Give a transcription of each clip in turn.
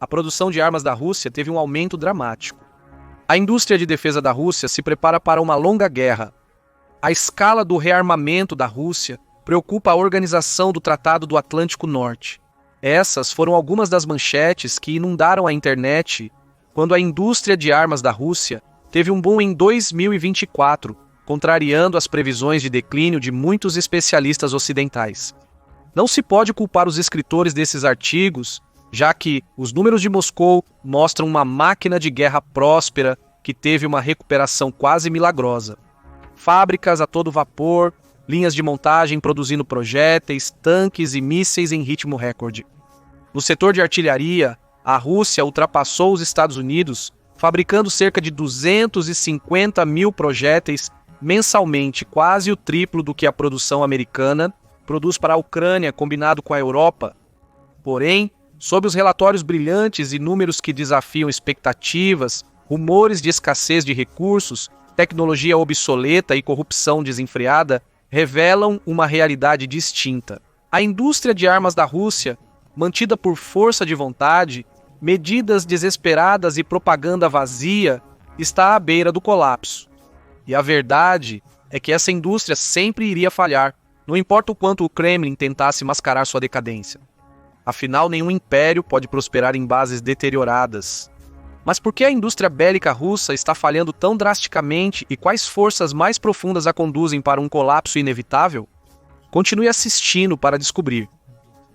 a produção de armas da Rússia teve um aumento dramático. A indústria de defesa da Rússia se prepara para uma longa guerra. A escala do rearmamento da Rússia preocupa a organização do Tratado do Atlântico Norte. Essas foram algumas das manchetes que inundaram a internet quando a indústria de armas da Rússia teve um boom em 2024, contrariando as previsões de declínio de muitos especialistas ocidentais. Não se pode culpar os escritores desses artigos, já que os números de Moscou mostram uma máquina de guerra próspera que teve uma recuperação quase milagrosa. Fábricas a todo vapor, linhas de montagem produzindo projéteis, tanques e mísseis em ritmo recorde. No setor de artilharia, a Rússia ultrapassou os Estados Unidos, fabricando cerca de 250 mil projéteis mensalmente, quase o triplo do que a produção americana produz para a Ucrânia, combinado com a Europa. Porém, sob os relatórios brilhantes e números que desafiam expectativas, rumores de escassez de recursos, tecnologia obsoleta e corrupção desenfreada revelam uma realidade distinta. A indústria de armas da Rússia, mantida por força de vontade, medidas desesperadas e propaganda vazia, está à beira do colapso. E a verdade é que essa indústria sempre iria falhar, não importa o quanto o Kremlin tentasse mascarar sua decadência. Afinal, nenhum império pode prosperar em bases deterioradas. Mas por que a indústria bélica russa está falhando tão drasticamente e quais forças mais profundas a conduzem para um colapso inevitável? Continue assistindo para descobrir.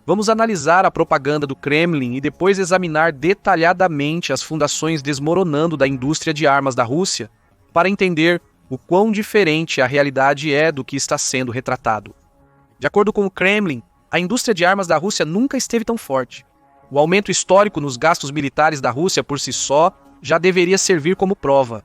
Vamos analisar a propaganda do Kremlin e depois examinar detalhadamente as fundações desmoronando da indústria de armas da Rússia para entender o quão diferente a realidade é do que está sendo retratado. De acordo com o Kremlin, a indústria de armas da Rússia nunca esteve tão forte. O aumento histórico nos gastos militares da Rússia por si só já deveria servir como prova.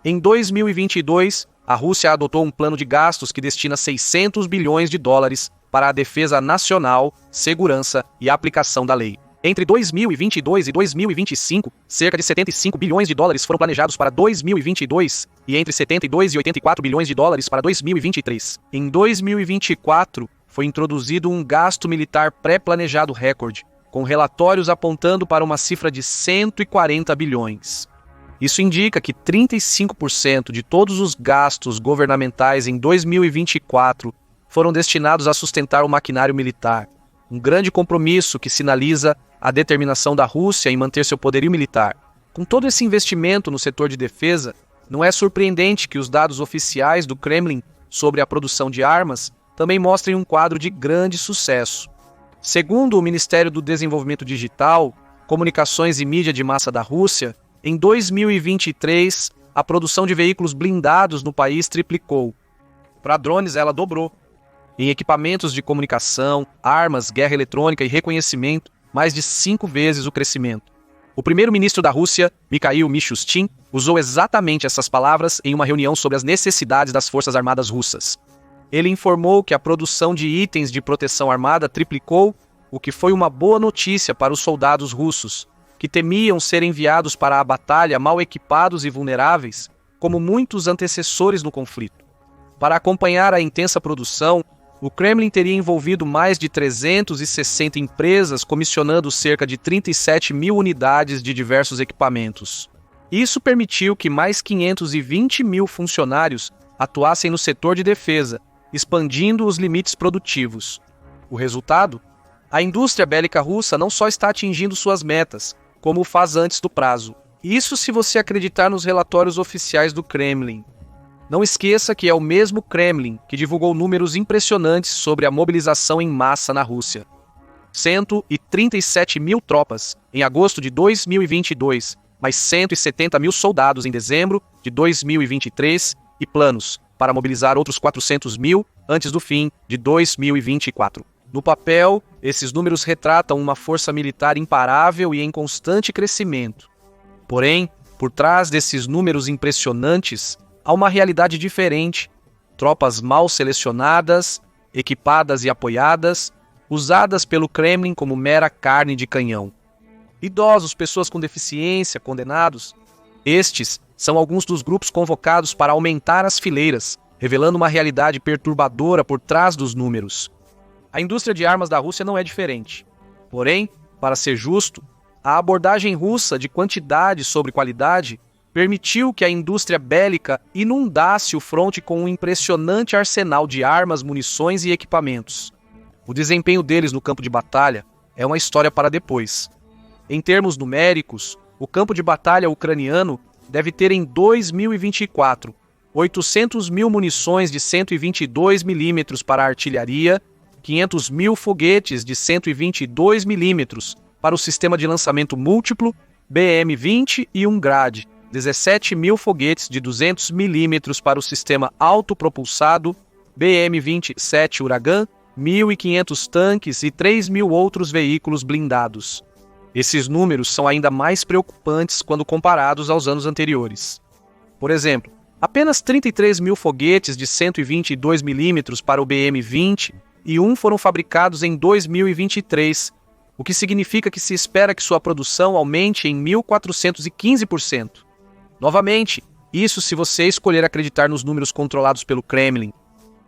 Em 2022, a Rússia adotou um plano de gastos que destina 600 bilhões de dólares para a defesa nacional, segurança e aplicação da lei. Entre 2022 e 2025, cerca de 75 bilhões de dólares foram planejados para 2022 e entre 72 e 84 bilhões de dólares para 2023. Em 2024, foi introduzido um gasto militar pré-planejado recorde, com relatórios apontando para uma cifra de 140 bilhões. Isso indica que 35% de todos os gastos governamentais em 2024 foram destinados a sustentar o maquinário militar, um grande compromisso que sinaliza a determinação da Rússia em manter seu poderio militar. Com todo esse investimento no setor de defesa, não é surpreendente que os dados oficiais do Kremlin sobre a produção de armas também mostrem um quadro de grande sucesso. Segundo o Ministério do Desenvolvimento Digital, Comunicações e Mídia de Massa da Rússia, em 2023, a produção de veículos blindados no país triplicou. Para drones, ela dobrou. Em equipamentos de comunicação, armas, guerra eletrônica e reconhecimento, mais de 5 vezes o crescimento. O primeiro-ministro da Rússia, Mikhail Mishustin, usou exatamente essas palavras em uma reunião sobre as necessidades das Forças Armadas russas. Ele informou que a produção de itens de proteção armada triplicou, o que foi uma boa notícia para os soldados russos, que temiam ser enviados para a batalha mal equipados e vulneráveis, como muitos antecessores no conflito. Para acompanhar a intensa produção, o Kremlin teria envolvido mais de 360 empresas, comissionando cerca de 37 mil unidades de diversos equipamentos. Isso permitiu que mais 520 mil funcionários atuassem no setor de defesa, expandindo os limites produtivos. O resultado? A indústria bélica russa não só está atingindo suas metas, como o faz antes do prazo. Isso se você acreditar nos relatórios oficiais do Kremlin. Não esqueça que é o mesmo Kremlin que divulgou números impressionantes sobre a mobilização em massa na Rússia. 137 mil tropas em agosto de 2022, mais 170 mil soldados em dezembro de 2023 e planos para mobilizar outros 400 mil antes do fim de 2024. No papel, esses números retratam uma força militar imparável e em constante crescimento. Porém, por trás desses números impressionantes, há uma realidade diferente. Tropas mal selecionadas, equipadas e apoiadas, usadas pelo Kremlin como mera carne de canhão. Idosos, pessoas com deficiência, condenados. Estes são alguns dos grupos convocados para aumentar as fileiras, revelando uma realidade perturbadora por trás dos números. A indústria de armas da Rússia não é diferente. Porém, para ser justo, a abordagem russa de quantidade sobre qualidade permitiu que a indústria bélica inundasse o fronte com um impressionante arsenal de armas, munições e equipamentos. O desempenho deles no campo de batalha é uma história para depois. Em termos numéricos, o campo de batalha ucraniano deve ter em 2024 800 mil munições de 122 mm para a artilharia, 500 mil foguetes de 122 mm para o sistema de lançamento múltiplo BM-20 e um Grad, 17 mil foguetes de 200 mm para o sistema autopropulsado BM-27 Uragan, 1.500 tanques e 3.000 outros veículos blindados. Esses números são ainda mais preocupantes quando comparados aos anos anteriores. Por exemplo, apenas 33 mil foguetes de 122 mm para o BM-20 e um foram fabricados em 2023, o que significa que se espera que sua produção aumente em 1.415%. Novamente, isso se você escolher acreditar nos números controlados pelo Kremlin.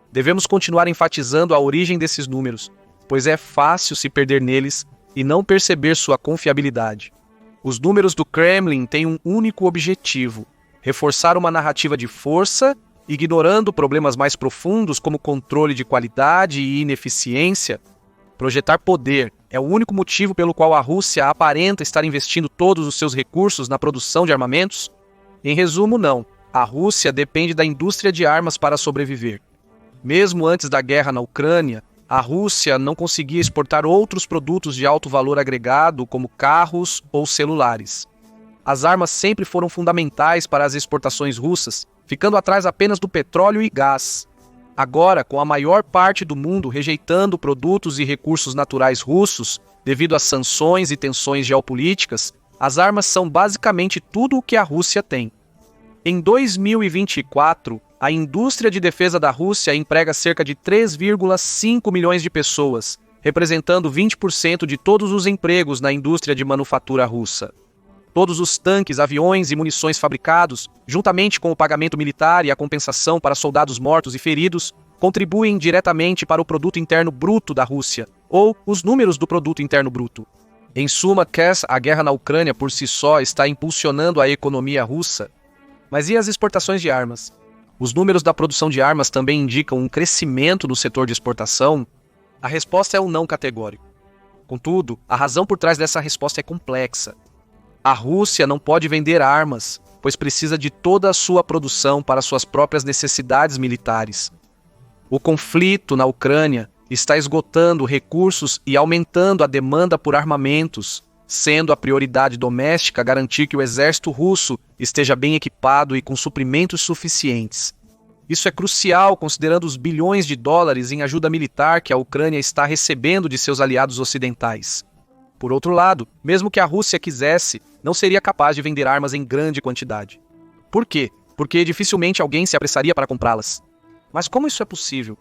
Devemos continuar enfatizando a origem desses números, pois é fácil se perder neles e não perceber sua confiabilidade. Os números do Kremlin têm um único objetivo: reforçar uma narrativa de força, ignorando problemas mais profundos como controle de qualidade e ineficiência. Projetar poder é o único motivo pelo qual a Rússia aparenta estar investindo todos os seus recursos na produção de armamentos? Em resumo, não. A Rússia depende da indústria de armas para sobreviver. Mesmo antes da guerra na Ucrânia, a Rússia não conseguia exportar outros produtos de alto valor agregado, como carros ou celulares. As armas sempre foram fundamentais para as exportações russas, ficando atrás apenas do petróleo e gás. Agora, com a maior parte do mundo rejeitando produtos e recursos naturais russos devido às sanções e tensões geopolíticas, as armas são basicamente tudo o que a Rússia tem. Em 2024, a indústria de defesa da Rússia emprega cerca de 3,5 milhões de pessoas, representando 20% de todos os empregos na indústria de manufatura russa. Todos os tanques, aviões e munições fabricados, juntamente com o pagamento militar e a compensação para soldados mortos e feridos, contribuem diretamente para o Produto Interno Bruto da Rússia, ou os números do Produto Interno Bruto. Em suma, a guerra na Ucrânia por si só está impulsionando a economia russa. Mas e as exportações de armas? Os números da produção de armas também indicam um crescimento no setor de exportação? A resposta é um não categórico. Contudo, a razão por trás dessa resposta é complexa. A Rússia não pode vender armas, pois precisa de toda a sua produção para suas próprias necessidades militares. O conflito na Ucrânia está esgotando recursos e aumentando a demanda por armamentos, sendo a prioridade doméstica garantir que o exército russo esteja bem equipado e com suprimentos suficientes. Isso é crucial considerando os bilhões de dólares em ajuda militar que a Ucrânia está recebendo de seus aliados ocidentais. Por outro lado, mesmo que a Rússia quisesse, não seria capaz de vender armas em grande quantidade. Por quê? Porque dificilmente alguém se apressaria para comprá-las. Mas como isso é possível?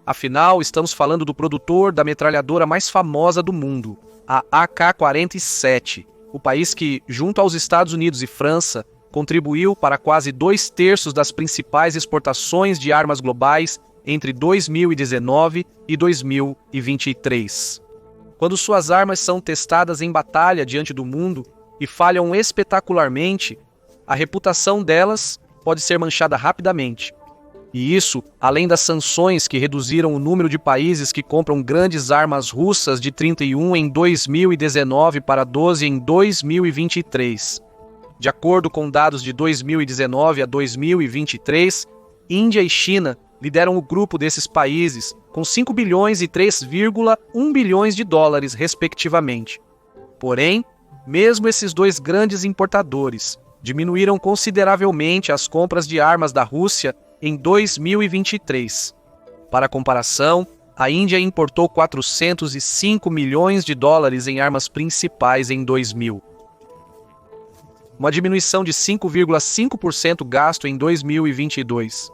Afinal, estamos falando do produtor da metralhadora mais famosa do mundo, a AK-47, o país que, junto aos Estados Unidos e França, contribuiu para quase 2/3 das principais exportações de armas globais entre 2019 e 2023. Quando suas armas são testadas em batalha diante do mundo e falham espetacularmente, a reputação delas pode ser manchada rapidamente. E isso, além das sanções que reduziram o número de países que compram grandes armas russas de 31 em 2019 para 12 em 2023. De acordo com dados de 2019 a 2023, Índia e China lideram o grupo desses países, com 5 bilhões e 3,1 bilhões de dólares, respectivamente. Porém, mesmo esses dois grandes importadores diminuíram consideravelmente as compras de armas da Rússia em 2023. Para comparação, a Índia importou 405 milhões de dólares em armas principais em 2000. Uma diminuição de 5,5% gasto em 2022.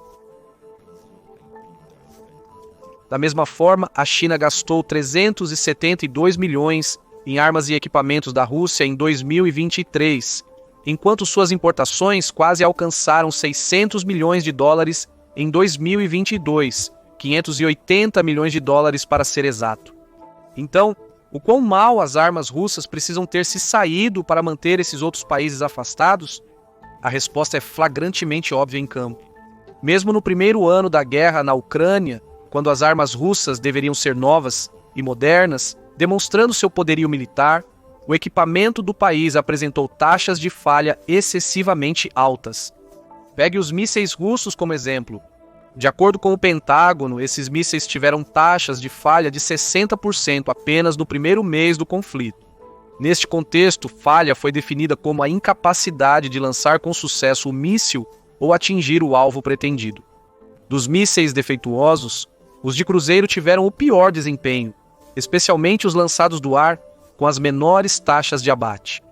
Da mesma forma, a China gastou 372 milhões em armas e equipamentos da Rússia em 2023, enquanto suas importações quase alcançaram 600 milhões de dólares em 2022, 580 milhões de dólares para ser exato. Então, O quão mal as armas russas precisam ter se saído para manter esses outros países afastados? A resposta é flagrantemente óbvia em campo. Mesmo no primeiro ano da guerra na Ucrânia, quando as armas russas deveriam ser novas e modernas, demonstrando seu poderio militar, o equipamento do país apresentou taxas de falha excessivamente altas. Pegue os mísseis russos como exemplo. De acordo com o Pentágono, esses mísseis tiveram taxas de falha de 60% apenas no primeiro mês do conflito. Neste contexto, falha foi definida como a incapacidade de lançar com sucesso o míssil ou atingir o alvo pretendido. Dos mísseis defeituosos, os de cruzeiro tiveram o pior desempenho, especialmente os lançados do ar, com as menores taxas de abate.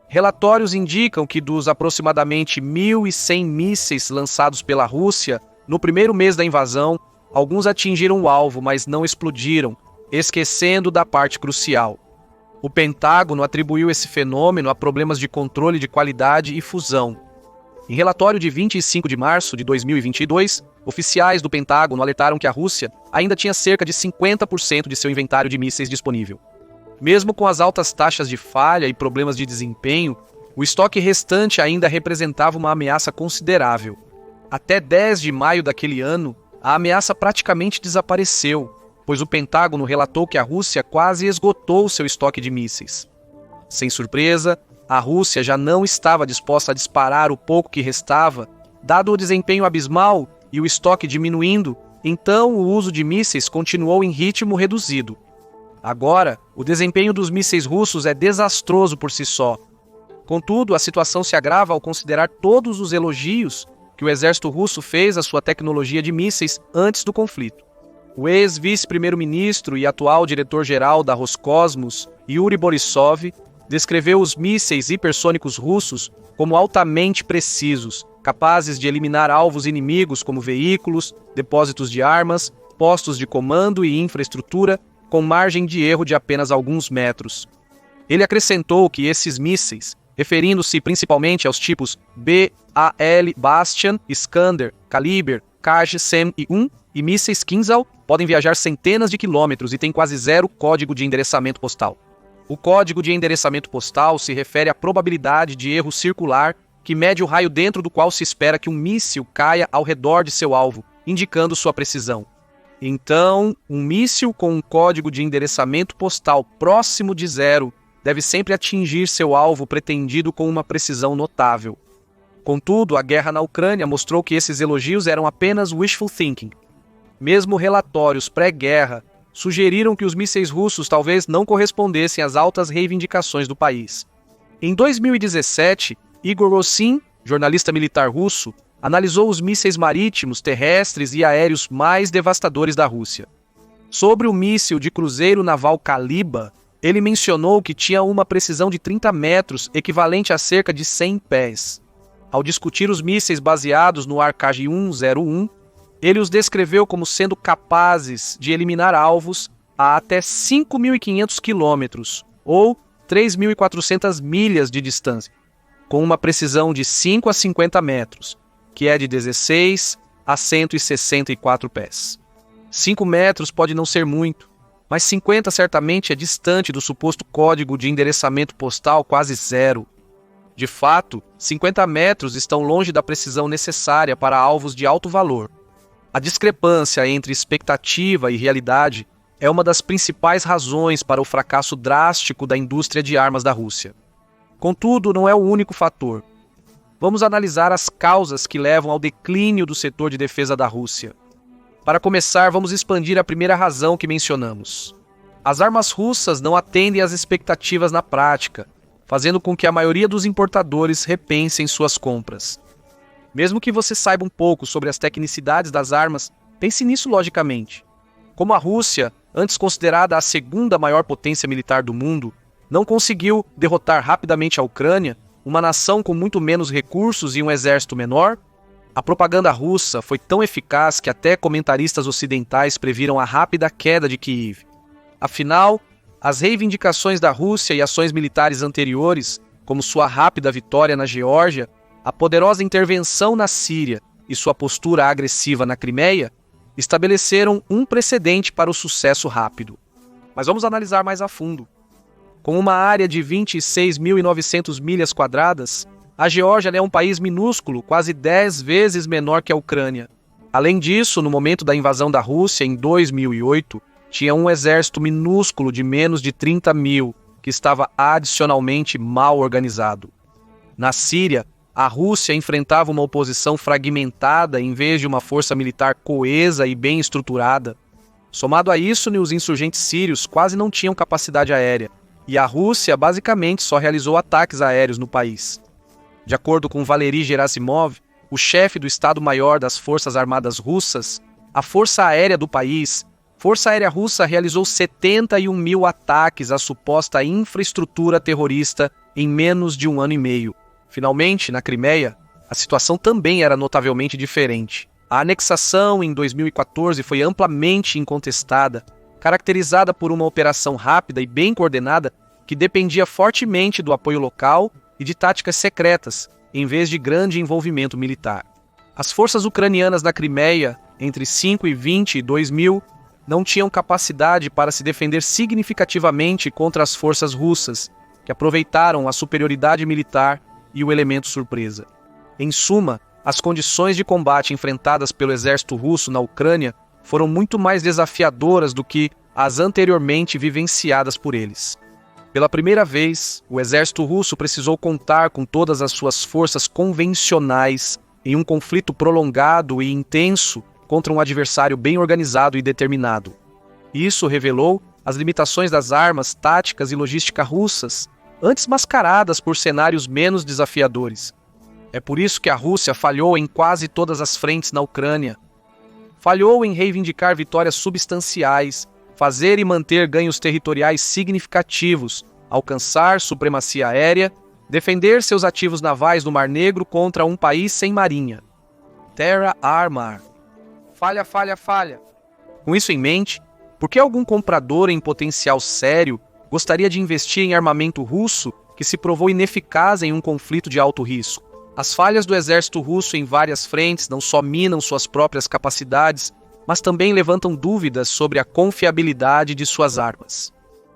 Relatórios indicam que dos aproximadamente 1.100 mísseis lançados pela Rússia no primeiro mês da invasão, alguns atingiram o alvo, mas não explodiram, esquecendo da parte crucial. O Pentágono atribuiu esse fenômeno a problemas de controle de qualidade e fusão. Em relatório de 25 de março de 2022, oficiais do Pentágono alertaram que a Rússia ainda tinha cerca de 50% de seu inventário de mísseis disponível. Mesmo com as altas taxas de falha e problemas de desempenho, o estoque restante ainda representava uma ameaça considerável. Até 10 de maio daquele ano, a ameaça praticamente desapareceu, pois o Pentágono relatou que a Rússia quase esgotou seu estoque de mísseis. Sem surpresa, a Rússia já não estava disposta a disparar o pouco que restava, dado o desempenho abismal e o estoque diminuindo, então o uso de mísseis continuou em ritmo reduzido. Agora, o desempenho dos mísseis russos é desastroso por si só. Contudo, a situação se agrava ao considerar todos os elogios que o exército russo fez à sua tecnologia de mísseis antes do conflito. O ex-vice-primeiro-ministro e atual diretor-geral da Roscosmos, Yuri Borisov, descreveu os mísseis hipersônicos russos como altamente precisos, capazes de eliminar alvos inimigos como veículos, depósitos de armas, postos de comando e infraestrutura, com margem de erro de apenas alguns metros. Ele acrescentou que esses mísseis, referindo-se principalmente aos tipos BAL, Bastian, Iskander, Kaliber, Kaj-1 e mísseis Kinzhal, podem viajar centenas de quilômetros e têm quase zero código de endereçamento postal. O código de endereçamento postal se refere à probabilidade de erro circular que mede o raio dentro do qual se espera que um míssil caia ao redor de seu alvo, indicando sua precisão. Então, um míssil com um código de endereçamento postal próximo de zero deve sempre atingir seu alvo pretendido com uma precisão notável. Contudo, a guerra na Ucrânia mostrou que esses elogios eram apenas wishful thinking. Mesmo relatórios pré-guerra sugeriram que os mísseis russos talvez não correspondessem às altas reivindicações do país. Em 2017, Igor Rossin, jornalista militar russo, analisou os mísseis marítimos, terrestres e aéreos mais devastadores da Rússia. Sobre o míssil de cruzeiro naval Kaliber, ele mencionou que tinha uma precisão de 30 metros, equivalente a cerca de 100 pés. Ao discutir os mísseis baseados no Arcaj-101, ele os descreveu como sendo capazes de eliminar alvos a até 5.500 quilômetros, ou 3.400 milhas de distância, com uma precisão de 5 a 50 metros, que é de 16 a 164 pés. 5 metros pode não ser muito, mas 50 certamente é distante do suposto código de endereçamento postal quase zero. De fato, 50 metros estão longe da precisão necessária para alvos de alto valor. A discrepância entre expectativa e realidade é uma das principais razões para o fracasso drástico da indústria de armas da Rússia. Contudo, não é o único fator. Vamos analisar as causas que levam ao declínio do setor de defesa da Rússia. Para começar, vamos expandir a primeira razão que mencionamos. As armas russas não atendem às expectativas na prática, fazendo com que a maioria dos importadores repensem suas compras. Mesmo que você saiba um pouco sobre as tecnicidades das armas, pense nisso logicamente. Como a Rússia, antes considerada a segunda maior potência militar do mundo, não conseguiu derrotar rapidamente a Ucrânia, uma nação com muito menos recursos e um exército menor, a propaganda russa foi tão eficaz que até comentaristas ocidentais previram a rápida queda de Kiev. Afinal, as reivindicações da Rússia e ações militares anteriores, como sua rápida vitória na Geórgia, a poderosa intervenção na Síria e sua postura agressiva na Crimeia, estabeleceram um precedente para o sucesso rápido. Mas vamos analisar mais a fundo. Com uma área de 26.900 milhas quadradas, a Geórgia é um país minúsculo, quase 10 vezes menor que a Ucrânia. Além disso, no momento da invasão da Rússia, em 2008, tinha um exército minúsculo de menos de 30 mil, que estava adicionalmente mal organizado. Na Síria, a Rússia enfrentava uma oposição fragmentada em vez de uma força militar coesa e bem estruturada. Somado a isso, os insurgentes sírios quase não tinham capacidade aérea, e a Rússia basicamente só realizou ataques aéreos no país. De acordo com Valery Gerasimov, o chefe do Estado-Maior das Forças Armadas Russas, a Força Aérea do país, Força Aérea Russa realizou 71 mil ataques à suposta infraestrutura terrorista em menos de um ano e meio. Finalmente, na Crimeia, a situação também era notavelmente diferente. A anexação em 2014 foi amplamente incontestada, caracterizada por uma operação rápida e bem coordenada que dependia fortemente do apoio local e de táticas secretas, em vez de grande envolvimento militar. As forças ucranianas na Crimeia, entre 5 e 22 mil, não tinham capacidade para se defender significativamente contra as forças russas, que aproveitaram a superioridade militar e o elemento surpresa. Em suma, as condições de combate enfrentadas pelo exército russo na Ucrânia foram muito mais desafiadoras do que as anteriormente vivenciadas por eles. Pela primeira vez, o exército russo precisou contar com todas as suas forças convencionais em um conflito prolongado e intenso contra um adversário bem organizado e determinado. Isso revelou as limitações das armas, táticas e logística russas, antes mascaradas por cenários menos desafiadores. É por isso que a Rússia falhou em quase todas as frentes na Ucrânia. Falhou em reivindicar vitórias substanciais, fazer e manter ganhos territoriais significativos, alcançar supremacia aérea, defender seus ativos navais no Mar Negro contra um país sem marinha. Terra Armar. Falha, falha, falha. Com isso em mente, por que algum comprador em potencial sério gostaria de investir em armamento russo que se provou ineficaz em um conflito de alto risco? As falhas do exército russo em várias frentes não só minam suas próprias capacidades, mas também levantam dúvidas sobre a confiabilidade de suas armas.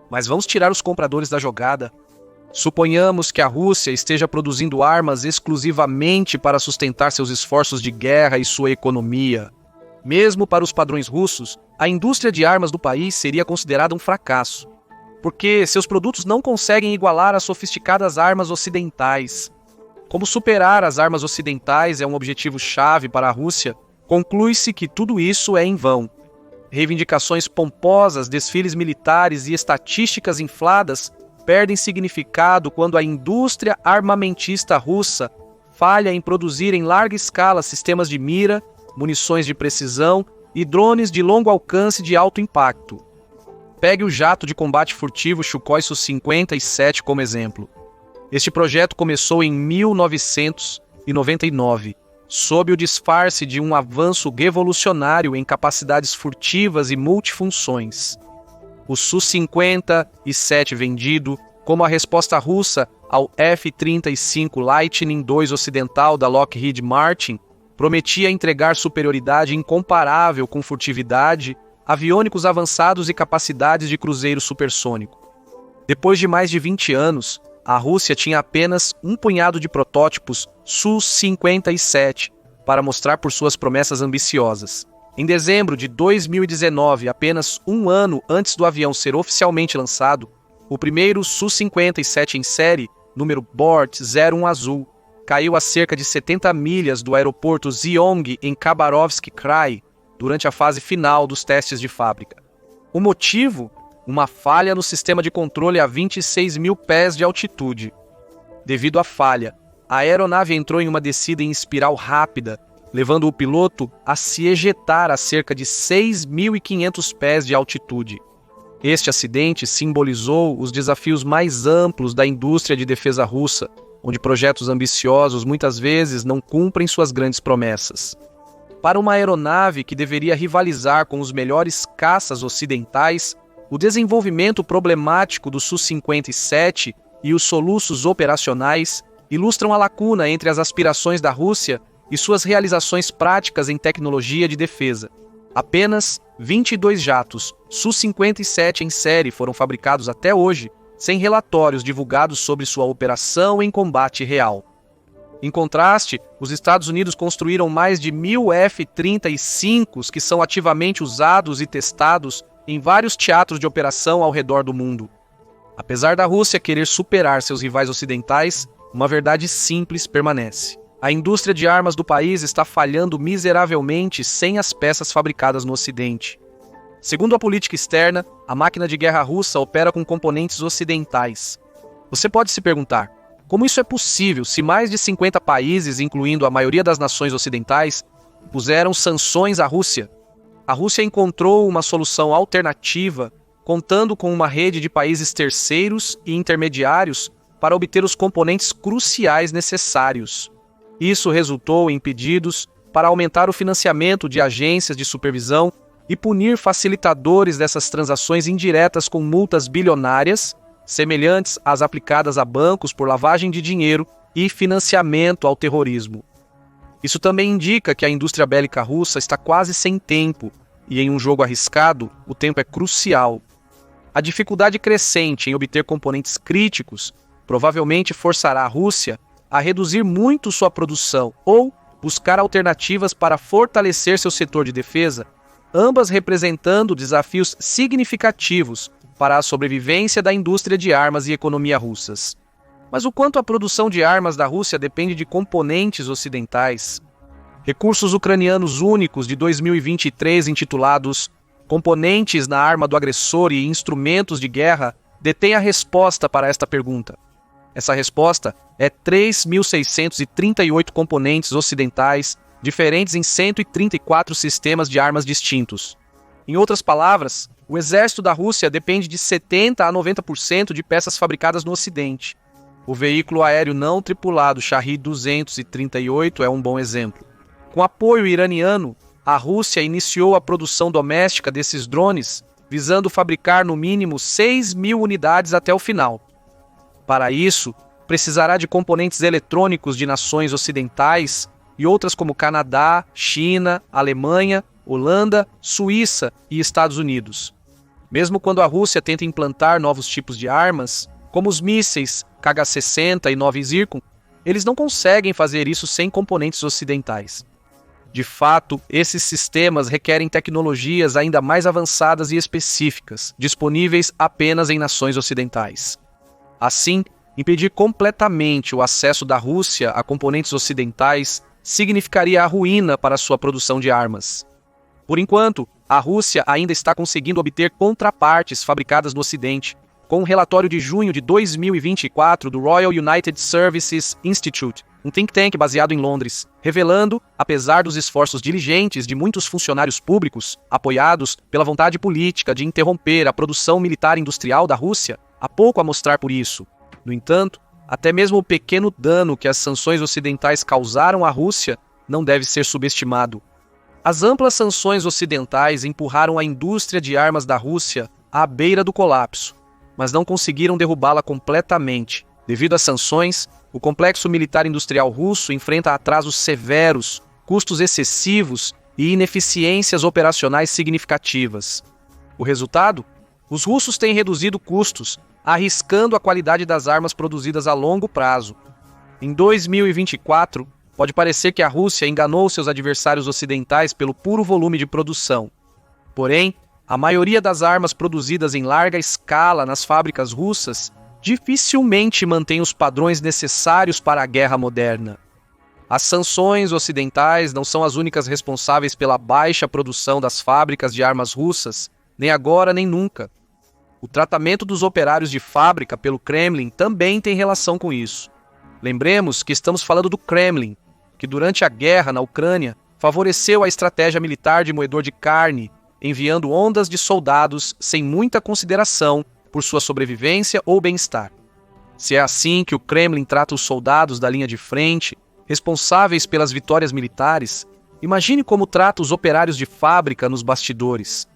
Mas vamos tirar os compradores da jogada. Suponhamos que a Rússia esteja produzindo armas exclusivamente para sustentar seus esforços de guerra e sua economia. Mesmo para os padrões russos, a indústria de armas do país seria considerada um fracasso, porque seus produtos não conseguem igualar as sofisticadas armas ocidentais. Como superar as armas ocidentais é um objetivo-chave para a Rússia, conclui-se que tudo isso é em vão. Reivindicações pomposas, desfiles militares e estatísticas infladas perdem significado quando a indústria armamentista russa falha em produzir em larga escala sistemas de mira, munições de precisão e drones de longo alcance de alto impacto. Pegue o jato de combate furtivo Sukhoi Su-57 como exemplo. Este projeto começou em 1999, sob o disfarce de um avanço revolucionário em capacidades furtivas e multifunções. O Su-57 vendido como a resposta russa ao F-35 Lightning II ocidental da Lockheed Martin, prometia entregar superioridade incomparável com furtividade, aviônicos avançados e capacidades de cruzeiro supersônico. Depois de mais de 20 anos, a Rússia tinha apenas um punhado de protótipos Su-57 para mostrar por suas promessas ambiciosas. Em dezembro de 2019, apenas um ano antes do avião ser oficialmente lançado, o primeiro Su-57 em série, número Bort 01 Azul, caiu a cerca de 70 milhas do aeroporto Zyomg em Khabarovsk Krai durante a fase final dos testes de fábrica. O motivo? Uma falha no sistema de controle a 26 mil pés de altitude. Devido à falha, a aeronave entrou em uma descida em espiral rápida, levando o piloto a se ejetar a cerca de 6.500 pés de altitude. Este acidente simbolizou os desafios mais amplos da indústria de defesa russa, onde projetos ambiciosos muitas vezes não cumprem suas grandes promessas. Para uma aeronave que deveria rivalizar com os melhores caças ocidentais, o desenvolvimento problemático do Su-57 e os soluços operacionais ilustram a lacuna entre as aspirações da Rússia e suas realizações práticas em tecnologia de defesa. Apenas 22 jatos Su-57 em série foram fabricados até hoje, sem relatórios divulgados sobre sua operação em combate real. Em contraste, os Estados Unidos construíram mais de 1.000 F-35s que são ativamente usados e testados em vários teatros de operação ao redor do mundo. Apesar da Rússia querer superar seus rivais ocidentais, uma verdade simples permanece. A indústria de armas do país está falhando miseravelmente sem as peças fabricadas no Ocidente. Segundo a política externa, a máquina de guerra russa opera com componentes ocidentais. Você pode se perguntar, como isso é possível se mais de 50 países, incluindo a maioria das nações ocidentais, puseram sanções à Rússia? A Rússia encontrou uma solução alternativa, contando com uma rede de países terceiros e intermediários para obter os componentes cruciais necessários. Isso resultou em pedidos para aumentar o financiamento de agências de supervisão e punir facilitadores dessas transações indiretas com multas bilionárias, semelhantes às aplicadas a bancos por lavagem de dinheiro e financiamento ao terrorismo. Isso também indica que a indústria bélica russa está quase sem tempo, e em um jogo arriscado, o tempo é crucial. A dificuldade crescente em obter componentes críticos provavelmente forçará a Rússia a reduzir muito sua produção ou buscar alternativas para fortalecer seu setor de defesa, ambas representando desafios significativos para a sobrevivência da indústria de armas e economia russas. Mas o quanto a produção de armas da Rússia depende de componentes ocidentais? Recursos ucranianos únicos de 2023 intitulados Componentes na Arma do Agressor e Instrumentos de Guerra detêm a resposta para esta pergunta. Essa resposta é 3.638 componentes ocidentais, diferentes em 134 sistemas de armas distintos. Em outras palavras, o exército da Rússia depende de 70% a 90% de peças fabricadas no Ocidente. O veículo aéreo não tripulado Shahed-238 é um bom exemplo. Com apoio iraniano, a Rússia iniciou a produção doméstica desses drones, visando fabricar no mínimo 6.000 unidades até o final. Para isso, precisará de componentes eletrônicos de nações ocidentais e outras como Canadá, China, Alemanha, Holanda, Suíça e Estados Unidos. Mesmo quando a Rússia tenta implantar novos tipos de armas, como os mísseis Kh-60 e Novy Zircon, eles não conseguem fazer isso sem componentes ocidentais. De fato, esses sistemas requerem tecnologias ainda mais avançadas e específicas, disponíveis apenas em nações ocidentais. Assim, impedir completamente o acesso da Rússia a componentes ocidentais significaria a ruína para sua produção de armas. Por enquanto, a Rússia ainda está conseguindo obter contrapartes fabricadas no Ocidente, com um relatório de junho de 2024 do Royal United Services Institute, um think tank baseado em Londres, revelando, apesar dos esforços diligentes de muitos funcionários públicos, apoiados pela vontade política de interromper a produção militar industrial da Rússia, há pouco a mostrar por isso. No entanto, até mesmo o pequeno dano que as sanções ocidentais causaram à Rússia não deve ser subestimado. As amplas sanções ocidentais empurraram a indústria de armas da Rússia à beira do colapso, mas não conseguiram derrubá-la completamente. Devido às sanções, o complexo militar industrial russo enfrenta atrasos severos, custos excessivos e ineficiências operacionais significativas. O resultado? Os russos têm reduzido custos, arriscando a qualidade das armas produzidas a longo prazo. Em 2024, pode parecer que a Rússia enganou seus adversários ocidentais pelo puro volume de produção. Porém, a maioria das armas produzidas em larga escala nas fábricas russas dificilmente mantém os padrões necessários para a guerra moderna. As sanções ocidentais não são as únicas responsáveis pela baixa produção das fábricas de armas russas, nem agora nem nunca. O tratamento dos operários de fábrica pelo Kremlin também tem relação com isso. Lembremos que estamos falando do Kremlin, que durante a guerra na Ucrânia favoreceu a estratégia militar de moedor de carne, enviando ondas de soldados sem muita consideração por sua sobrevivência ou bem-estar. Se é assim que o Kremlin trata os soldados da linha de frente, responsáveis pelas vitórias militares, imagine como trata os operários de fábrica nos bastidores.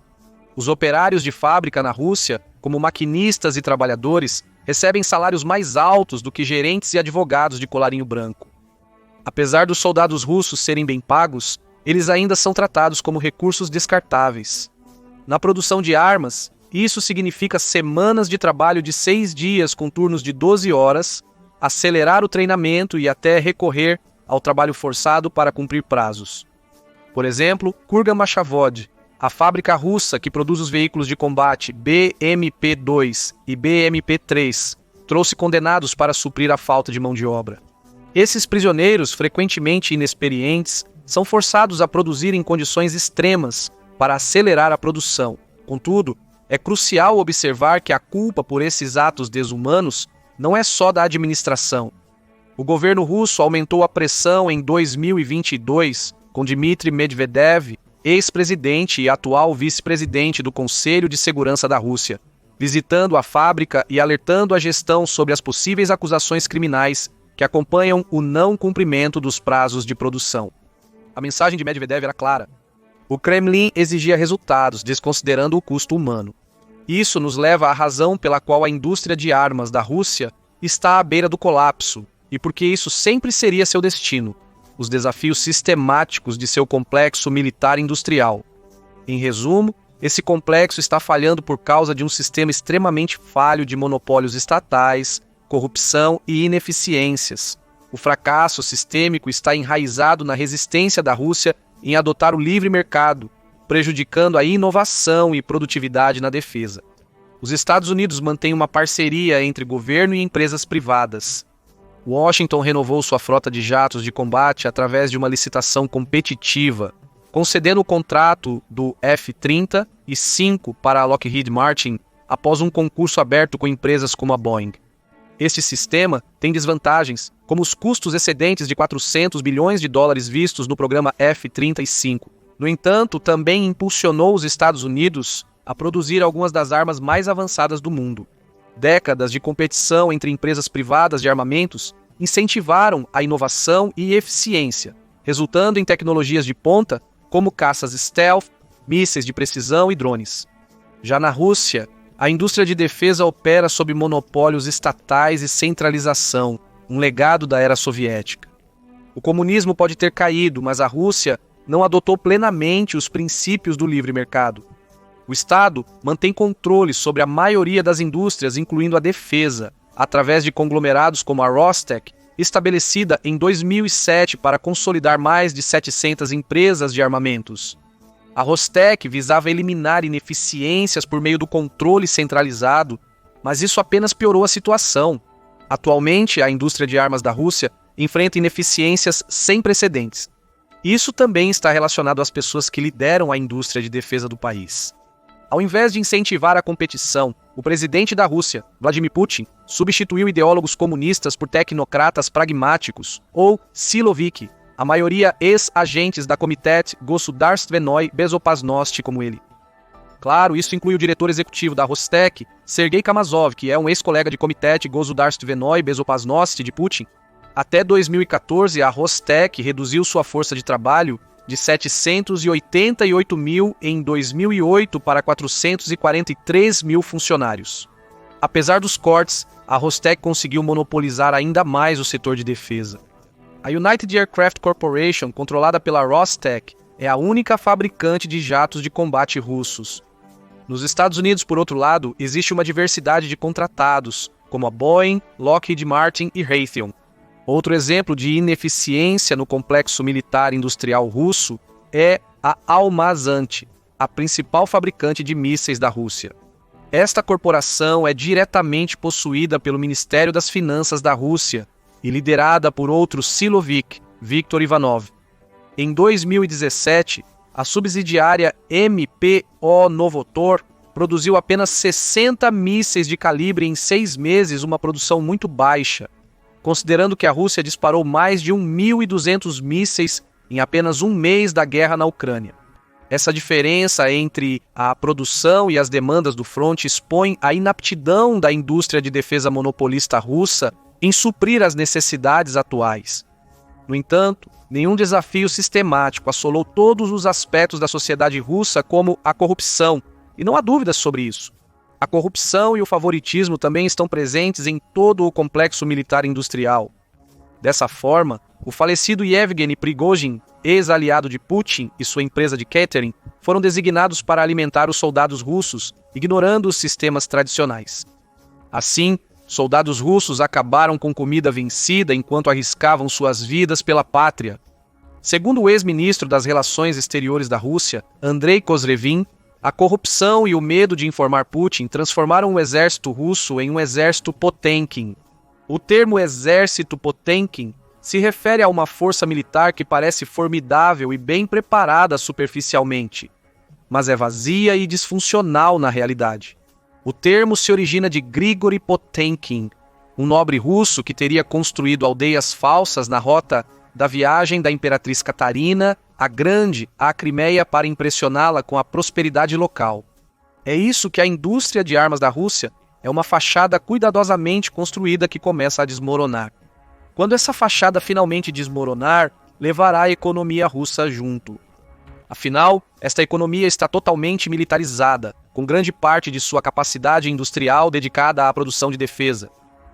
Os operários de fábrica na Rússia, como maquinistas e trabalhadores, recebem salários mais altos do que gerentes e advogados de colarinho branco. Apesar dos soldados russos serem bem pagos, eles ainda são tratados como recursos descartáveis. Na produção de armas, isso significa semanas de trabalho de 6 dias com turnos de 12 horas, acelerar o treinamento e até recorrer ao trabalho forçado para cumprir prazos. Por exemplo, Kurgan-Mashavod, a fábrica russa que produz os veículos de combate BMP-2 e BMP-3, trouxe condenados para suprir a falta de mão de obra. Esses prisioneiros, frequentemente inexperientes, são forçados a produzir em condições extremas para acelerar a produção. Contudo, é crucial observar que a culpa por esses atos desumanos não é só da administração. O governo russo aumentou a pressão em 2022 com Dmitry Medvedev, ex-presidente e atual vice-presidente do Conselho de Segurança da Rússia, visitando a fábrica e alertando a gestão sobre as possíveis acusações criminais que acompanham o não cumprimento dos prazos de produção. A mensagem de Medvedev era clara. O Kremlin exigia resultados, desconsiderando o custo humano. Isso nos leva à razão pela qual a indústria de armas da Rússia está à beira do colapso, e porque isso sempre seria seu destino: os desafios sistemáticos de seu complexo militar industrial. Em resumo, esse complexo está falhando por causa de um sistema extremamente falho de monopólios estatais, corrupção e ineficiências. O fracasso sistêmico está enraizado na resistência da Rússia em adotar o livre mercado, prejudicando a inovação e produtividade na defesa. Os Estados Unidos mantêm uma parceria entre governo e empresas privadas. Washington renovou sua frota de jatos de combate através de uma licitação competitiva, concedendo o contrato do F-35 para a Lockheed Martin após um concurso aberto com empresas como a Boeing. Este sistema tem desvantagens, como os custos excedentes de 400 bilhões de dólares vistos no programa F-35. No entanto, também impulsionou os Estados Unidos a produzir algumas das armas mais avançadas do mundo. Décadas de competição entre empresas privadas de armamentos incentivaram a inovação e eficiência, resultando em tecnologias de ponta como caças stealth, mísseis de precisão e drones. Já na Rússia, a indústria de defesa opera sob monopólios estatais e centralização, um legado da era soviética. O comunismo pode ter caído, mas a Rússia não adotou plenamente os princípios do livre mercado. O Estado mantém controle sobre a maioria das indústrias, incluindo a defesa, através de conglomerados como a Rostec, estabelecida em 2007 para consolidar mais de 700 empresas de armamentos. A Rostec visava eliminar ineficiências por meio do controle centralizado, mas isso apenas piorou a situação. Atualmente, a indústria de armas da Rússia enfrenta ineficiências sem precedentes. Isso também está relacionado às pessoas que lideram a indústria de defesa do país. Ao invés de incentivar a competição, o presidente da Rússia, Vladimir Putin, substituiu ideólogos comunistas por tecnocratas pragmáticos, ou siloviki, a maioria ex-agentes da Komitet Gosudarstvenoi Bezopasnosti como ele. Claro, isso inclui o diretor executivo da Rostec, Sergei Kamazov, que é um ex-colega de Komitet Gosudarstvenoi Bezopasnosti de Putin. Até 2014, a Rostec reduziu sua força de trabalho de 788 mil em 2008 para 443 mil funcionários. Apesar dos cortes, a Rostec conseguiu monopolizar ainda mais o setor de defesa. A United Aircraft Corporation, controlada pela Rostec, é a única fabricante de jatos de combate russos. Nos Estados Unidos, por outro lado, existe uma diversidade de contratados, como a Boeing, Lockheed Martin e Raytheon. Outro exemplo de ineficiência no complexo militar industrial russo é a Almaz-Antey, a principal fabricante de mísseis da Rússia. Esta corporação é diretamente possuída pelo Ministério das Finanças da Rússia e liderada por outro silovik, Viktor Ivanov. Em 2017, a subsidiária MPO Novotor produziu apenas 60 mísseis de calibre em 6 meses, uma produção muito baixa, considerando que a Rússia disparou mais de 1.200 mísseis em apenas um mês da guerra na Ucrânia. Essa diferença entre a produção e as demandas do fronte expõe a inaptidão da indústria de defesa monopolista russa em suprir as necessidades atuais. No entanto, nenhum desafio sistemático assolou todos os aspectos da sociedade russa, como a corrupção, e não há dúvidas sobre isso. A corrupção e o favoritismo também estão presentes em todo o complexo militar industrial. Dessa forma, o falecido Yevgeny Prigozhin ex-aliado de Putin e sua empresa de catering, foram designados para alimentar os soldados russos, ignorando os sistemas tradicionais. Assim, soldados russos acabaram com comida vencida enquanto arriscavam suas vidas pela pátria. Segundo o ex-ministro das Relações Exteriores da Rússia, Andrei Kozlevin, a corrupção e o medo de informar Putin transformaram o exército russo em um exército Potemkin. O termo exército Potemkin se refere a uma força militar que parece formidável e bem preparada superficialmente, mas é vazia e disfuncional na realidade. O termo se origina de Grigori Potemkin, um nobre russo que teria construído aldeias falsas na rota da viagem da imperatriz Catarina a Grande à Crimeia para impressioná-la com a prosperidade local. É isso que a indústria de armas da Rússia é uma fachada cuidadosamente construída que começa a desmoronar. Quando essa fachada finalmente desmoronar, levará a economia russa junto. Afinal, esta economia está totalmente militarizada, com grande parte de sua capacidade industrial dedicada à produção de defesa.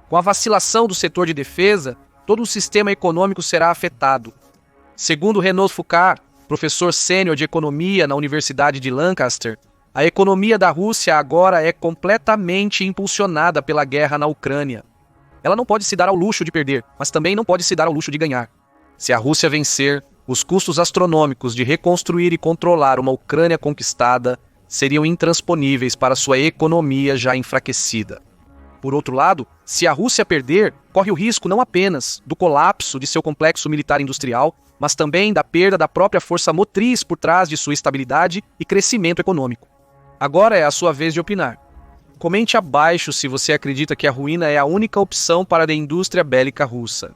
Com a vacilação do setor de defesa, todo o sistema econômico será afetado. Segundo Renaud Foucault, professor sênior de economia na Universidade de Lancaster, a economia da Rússia agora é completamente impulsionada pela guerra na Ucrânia. Ela não pode se dar ao luxo de perder, mas também não pode se dar ao luxo de ganhar. Se a Rússia vencer, os custos astronômicos de reconstruir e controlar uma Ucrânia conquistada seriam intransponíveis para sua economia já enfraquecida. Por outro lado, se a Rússia perder, corre o risco não apenas do colapso de seu complexo militar industrial, mas também da perda da própria força motriz por trás de sua estabilidade e crescimento econômico. Agora é a sua vez de opinar. Comente abaixo se você acredita que a ruína é a única opção para a indústria bélica russa.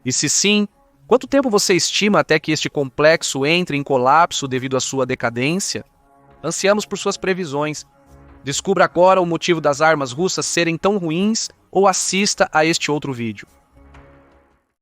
E se sim, quanto tempo você estima até que este complexo entre em colapso devido à sua decadência? Ansiamos por suas previsões. Descubra agora o motivo das armas russas serem tão ruins ou assista a este outro vídeo.